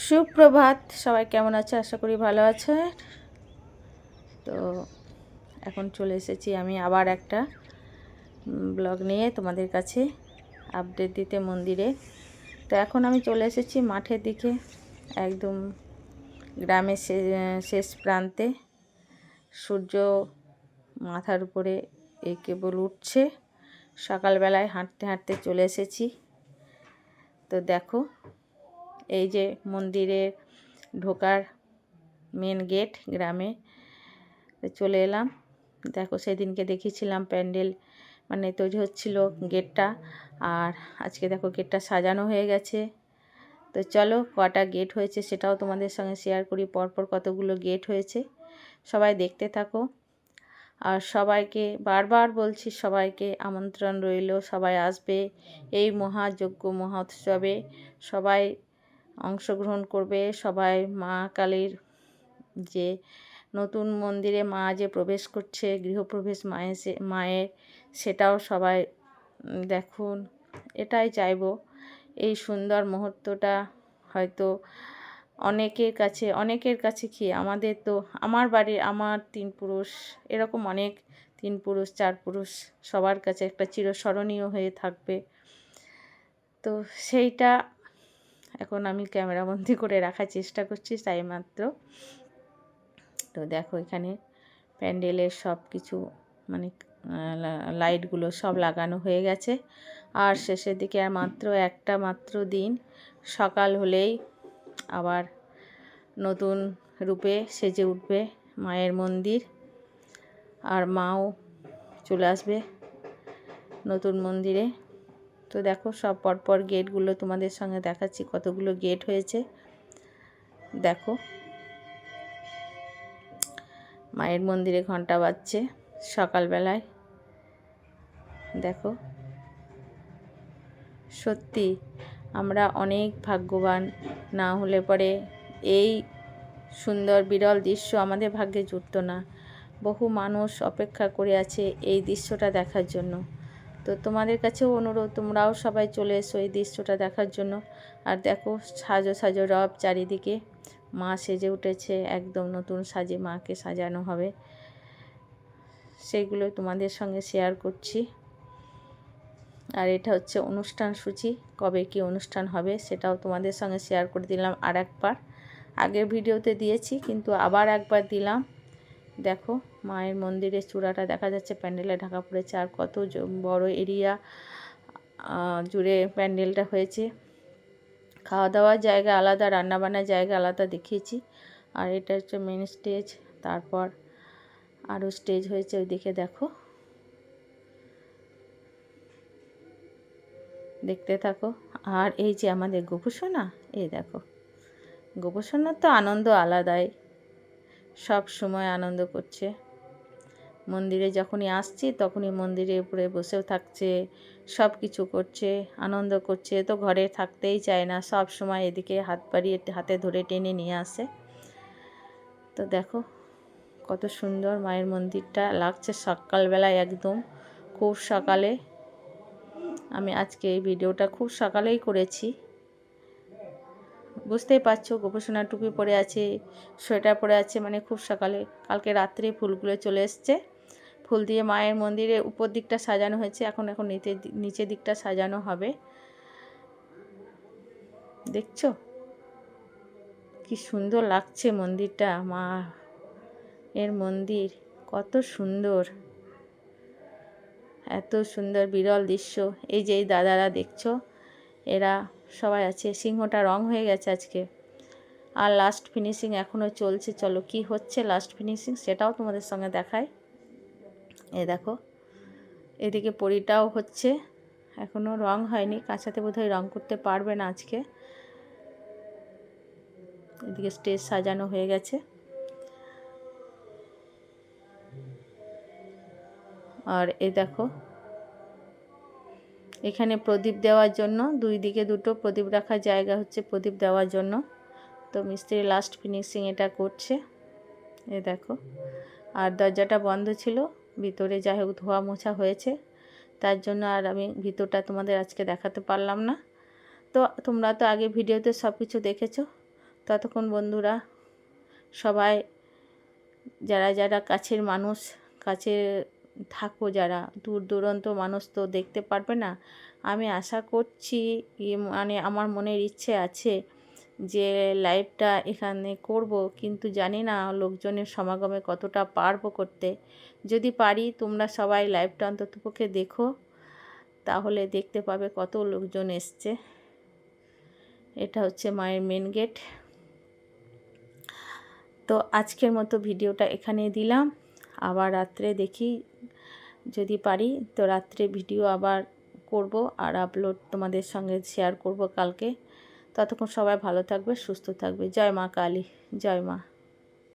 সুপ্রভাত, সবাই কেমন আছে? আশা করি ভালো আছে। তো এখন চলে এসেছি আমি আবার একটা ব্লগ নিয়ে তোমাদের কাছে আপডেট দিতে মন্দিরে। তো এখন আমি চলে এসেছি মাঠের দিকে, একদম গ্রামের শেষ প্রান্তে। সূর্য মাথার উপরে এই কেবল উঠছে। সকালবেলায় হাঁটতে হাঁটতে চলে এসেছি। তো দেখো, এই যে মন্দিরে ঢোকার মেন গেট, গ্রামে চলে এলাম। দেখো, সেদিনকে দেখিয়েছিলাম প্যান্ডেল মানে তৈরি হচ্ছিল গেটটা, আর আজকে দেখো গেটটা সাজানো হয়ে গেছে। তো চলো, কটা গেট হয়েছে সেটাও তোমাদের সঙ্গে শেয়ার করি। পরপর কতগুলো গেট হয়েছে, সবাই দেখতে থাকো। আর সবাইকে বারবার বলছি, সবাইকে আমন্ত্রণ রইল, সবাই আসবে এই মহাযজ্ঞ মহোৎসবে, সবাই অংশগ্রহণ করবে। সবাই মা কালীর যে নতুন মন্দিরে মা যে প্রবেশ করছে, গৃহপ্রবেশ মায়ের, সেটাও সবাই দেখুন। এটাই চাইবো, এই সুন্দর মুহূর্তটা হয়তো অনেকের কাছে কি, আমাদের তো আমার বাড়ির আমার 3 পুরুষ, এরকম অনেক 3 পুরুষ 4 পুরুষ সবার কাছে একটা চিরস্মরণীয় হয়ে থাকবে। তো সেইটা এখন আমি ক্যামেরাবন্দি করে রাখার চেষ্টা করছি তাই মাত্র। তো দেখো, এখানে প্যান্ডেলের সব কিছু মানে লাইটগুলো সব লাগানো হয়ে গেছে। আর শেষের দিকে আর একটা মাত্র দিন, সকাল হলেই আবার নতুন রূপে সেজে উঠবে মায়ের মন্দির, আর মাও চলে আসবে নতুন মন্দিরে। তো দেখো, সব পরপর গেটগুলো তোমাদের সঙ্গে দেখাচ্ছি, কতগুলো গেট হয়েছে। দেখো, মায়ের মন্দিরে ঘন্টা বাজছে সকালবেলায়। দেখো, সত্যি আমরা অনেক ভাগ্যবান, না হলে পরে এই সুন্দর বিরল দৃশ্য আমাদের ভাগ্যে জুটতো না। বহু মানুষ অপেক্ষা করে আছে এই দৃশ্যটা দেখার জন্য। তো তোমাদের কাছেও অনুরোধ, তোমরাও সবাই চলে এসো এই দৃশ্যটা দেখার জন্য। আর দেখো, সাজো সাজো রব চারিদিকে, মা সেজে উঠেছে, একদম নতুন সাজে মাকে সাজানো হবে। সেইগুলো তোমাদের সঙ্গে শেয়ার করছি। আর এটা হচ্ছে অনুষ্ঠান সূচি, কবে কি অনুষ্ঠান হবে সেটাও তোমাদের সঙ্গে শেয়ার করে দিলাম আর একবার। আগের ভিডিওতে দিয়েছি, কিন্তু আবার একবার দিলাম। দেখো, মায়ের মন্দিরের চূড়াটা দেখা যাচ্ছে, প্যান্ডেলে ঢাকা পড়েছে, আর কত বড় এরিয়া জুড়ে প্যান্ডেলটা হয়েছে। খাওয়া দাওয়ার জায়গা আলাদা, রান্নাবান্নার জায়গা আলাদা দেখিয়েছি। আর এটা হচ্ছে মেন স্টেজ, তারপর আরও স্টেজ হয়েছে ওইদিকে। দেখো, দেখতে থাকো। আর এই যে আমাদের গোপুসোনা, এই দেখো, গোপুসোনার তো আনন্দ আলাদাই, সব সময় আনন্দ করছে। মন্দিরে যখনই আসছি তখনই মন্দিরের উপরে বসেও থাকছে, সব কিছু করছে, আনন্দ করছে। তো ঘরে থাকতেই চায় না, সব সময় এদিকে হাত বাড়িয়ে হাতে ধরে টেনে নিয়ে আসে। তো দেখো, কত সুন্দর মায়ের মন্দিরটা লাগছে সকালবেলায়, একদম খুব সকালে। আমি আজকে এই ভিডিওটা খুব সকালেই করেছি, বুঝতেই পারছো। গোপুসোনা টুপি পরে আছে, সোয়েটার পরে আছে, মানে খুব সকালে। কালকে রাত্রে ফুলগুলো চলে এসছে, ফুল দিয়ে মায়ের মন্দিরে উপর দিকটা সাজানো হয়েছে, এখন নিচের দিকটা সাজানো হবে। দেখছো কি সুন্দর লাগছে মন্দিরটা, মা এর মন্দির কত সুন্দর, এত সুন্দর বিরল দৃশ্য। এই যে এই দাদারা দেখছো, এরা সবাই আছে। সিংহটা রং হয়ে গেছে আজকে, আর লাস্ট ফিনিশিং এখনও চলছে। চলো, কি হচ্ছে লাস্ট ফিনিশিং সেটাও তোমাদের সঙ্গে দেখায়। এ দেখো, এদিকে পরীটাও হচ্ছে, এখনও রং হয়নি, কাঁচাতে বোধহয় রং করতে পারবে না আজকে। এদিকে স্টেজ সাজানো হয়ে গেছে। আর এ দেখো, এখানে প্রদীপ দেওয়ার জন্য, দুই দিকে দুটো প্রদীপ রাখার জায়গা হচ্ছে প্রদীপ দেওয়ার জন্য। তো মিস্ত্রি লাস্ট ফিনিশিং এটা করছে। এ দেখো, আর দরজাটা বন্ধ ছিল, ভিতরে যাই হোক ধোয়া মোছা হয়েছে, তার জন্য আর আমি ভিতরটা তোমাদের আজকে দেখাতে পারলাম না। তো তোমরা তো আগে ভিডিওতে সব কিছু দেখেছো, ততক্ষণ বন্ধুরা সবাই যারা যারা কাছের মানুষ, কাছে থাকো যারা, দূর দূরান্ত মানুষ তো দেখতে পারবে না। আমি আশা করছি, মানে আমার মনের ইচ্ছে আছে যে লাইভটা এখানে করব, কিন্তু জানি না লোকজনের সমাগমে কতটা পারবো করতে। যদি পারি তোমরা সবাই লাইভটা অন্ততপক্ষে দেখো, তাহলে দেখতে পাবে কত লোকজন এসছে। এটা হচ্ছে মায়ের মেন গেট। তো আজকের মতো ভিডিওটা এখানে দিলাম। আবার রাত্রে দেখি যদি পারি তো রাত্রে ভিডিও আবার করব আর আপলোড তোমাদের সঙ্গে শেয়ার করব কালকে। ততক্ষণ সবাই ভালো থাকবে, সুস্থ থাকবে। জয় মা কালী, জয় মা।